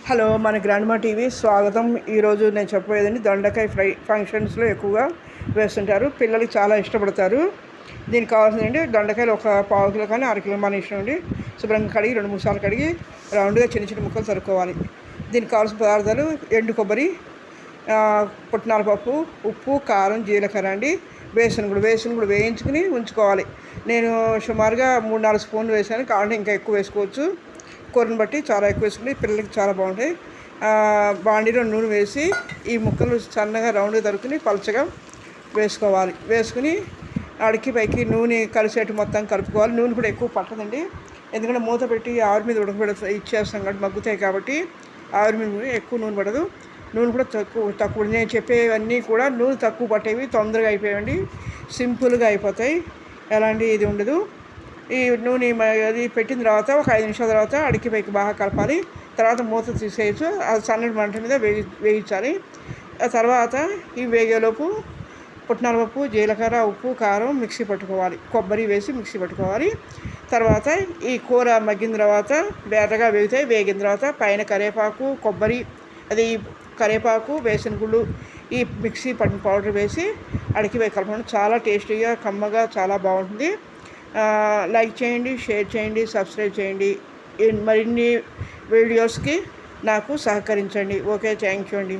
Hello, మన grandma TV స్వాగతం. ఈరోజు నేను చెప్పబోయేదండి దొండకాయ ఫ్రై. ఫంక్షన్స్లో ఎక్కువగా వేస్తుంటారు, పిల్లలకి చాలా ఇష్టపడతారు. దీనికి కావాల్సిందండి దొండకాయలు ఒక పావు కిలో కానీ 1/2 కిలో మన ఇష్టం అండి. శుభ్రంగా కడిగి 2-3 సార్లు కడిగి రౌండ్గా చిన్న చిన్న ముక్కలు తరుక్కోవాలి. దీనికి కావాల్సిన పదార్థాలు: ఎండు కొబ్బరి, పుట్నాల పప్పు, ఉప్పు, కారం, జీలకర్ర అండి. బేసన్ కూడా వేయించుకుని ఉంచుకోవాలి. నేను సుమారుగా 3-4 స్పూన్లు వేసాను, కావాలంటే ఇంకా ఎక్కువ వేసుకోవచ్చు. కూరని బట్టి చాలా ఎక్కువ వేసుకుని పిల్లలకి చాలా బాగుంటాయి. బాండీలో నూనె వేసి ఈ ముక్కలు సన్నగా రౌండ్గా తరుక్కుని పలచగా వేసుకోవాలి. వేసుకుని అడికి పైకి నూనె కలిసేట్టు మొత్తం కలుపుకోవాలి. నూనె కూడా ఎక్కువ పట్టదండి, ఎందుకంటే మూత పెట్టి ఆవిరి మీద ఇచ్చేస్తాం కాబట్టి మగ్గుతాయి కాబట్టి ఆవిరి మీద ఎక్కువ నూనె పడదు. నూనె కూడా తక్కువ నేను చెప్పేవన్నీ కూడా నూనె తక్కువ పట్టేవి, తొందరగా అయిపోయాయండి, సింపుల్గా అయిపోతాయి, ఎలాంటి ఇది ఉండదు. ఈ నూనె అది పెట్టిన తర్వాత ఒక 5 నిమిషాల తర్వాత అడికి పైకి బాగా కలపాలి. తర్వాత మూత తీసేయచ్చు, అది సన్నటి మంట మీద వేయించాలి. ఆ తర్వాత ఈ వేగేలోపు పుట్నాల పప్పు, జీలకర్ర, ఉప్పు, కారం మిక్సీ పట్టుకోవాలి. కొబ్బరి వేసి మిక్సీ పట్టుకోవాలి. తర్వాత ఈ కూర మగ్గిన తర్వాత బేటగా వేగిన తర్వాత పైన కరివేపాకు, కొబ్బరి, అది కరివేపాకు, వేసిన గుళ్ళు, ఈ మిక్సీ పట్టిన పౌడర్ వేసి అడికి పైకి కలపడం చాలా టేస్టీగా, కమ్మగా, చాలా బాగుంటుంది. లైక్ చేయండి, షేర్ చేయండి, సబ్స్క్రైబ్ చేయండి. మరిన్ని వీడియోస్కి నాకు సహకరించండి. ఓకే, థ్యాంక్ యూ అండి.